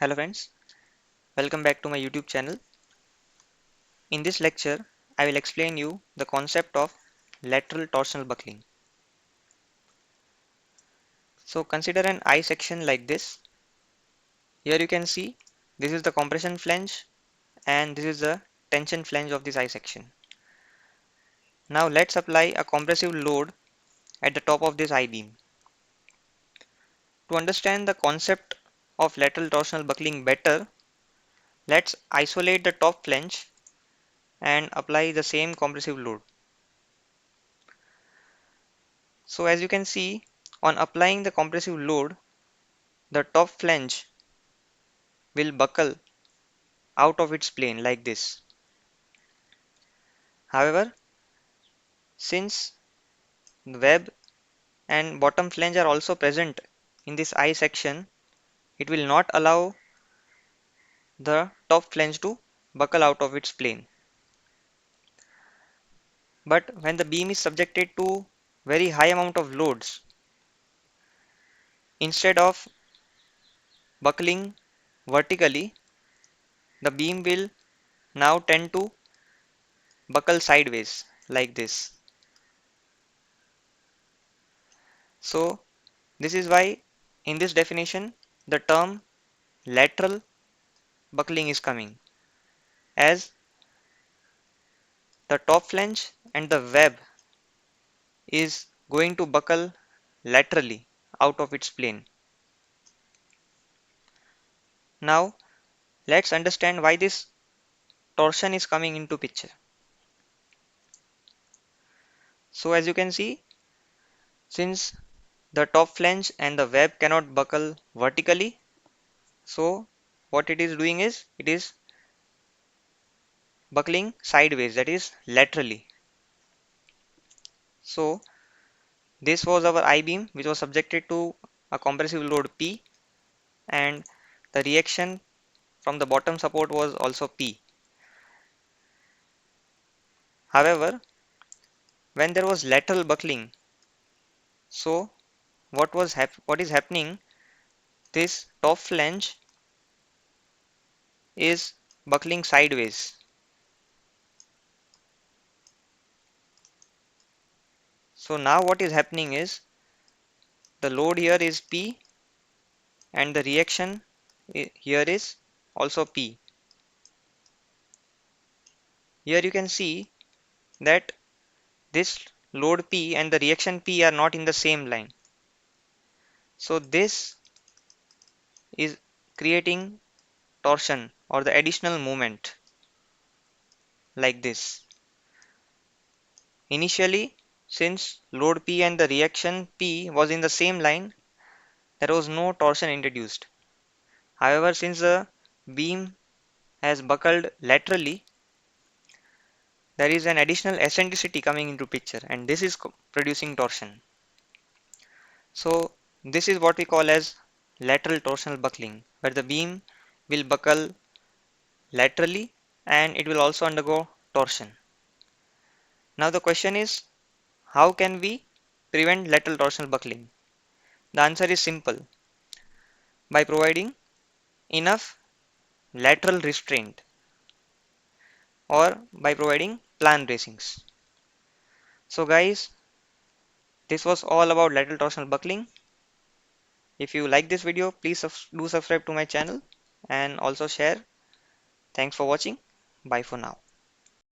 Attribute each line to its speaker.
Speaker 1: Hello friends, welcome back to my YouTube channel. In this lecture, I will explain you the concept of lateral torsional buckling. So consider an I section like this. Here you can see this is the compression flange and this is the tension flange of this I section. Now let's apply a compressive load at the top of this I beam. To understand the concept of lateral torsional buckling better, let's isolate the top flange and apply the same compressive load. So as you can see, on applying the compressive load, the top flange will buckle out of its plane like this. However, since the web and bottom flange are also present in this I section, it will not allow the top flange to buckle out of its plane. But when the beam is subjected to very high amount of loads, instead of buckling vertically, the beam will now tend to buckle sideways like this. So this is why in this definition the term lateral buckling is coming, as the top flange and the web is going to buckle laterally out of its plane. Now let's understand why this torsion is coming into picture. So as you can see, since the top flange and the web cannot buckle vertically, so what it is doing is it is buckling sideways, that is laterally. So this was our I-beam which was subjected to a compressive load P, and the reaction from the bottom support was also P. However, when there was lateral buckling, so what is happening, this top flange is buckling sideways. So now what is happening is the load here is P and the reaction here is also P. Here you can see that this load P and the reaction P are not in the same line. So this is creating torsion or the additional moment like this. Initially, since load P and the reaction P was in the same line, there was no torsion introduced. However, since the beam has buckled laterally, there is an additional eccentricity coming into picture, and this is producing torsion. So this is what we call as lateral torsional buckling, where the beam will buckle laterally and it will also undergo torsion. Now the question is, how can we prevent lateral torsional buckling? The answer is simple: by providing enough lateral restraint or by providing plan bracings. So guys, this was all about lateral torsional buckling. If you like this video, please do subscribe to my channel and also share. Thanks for watching. Bye for now.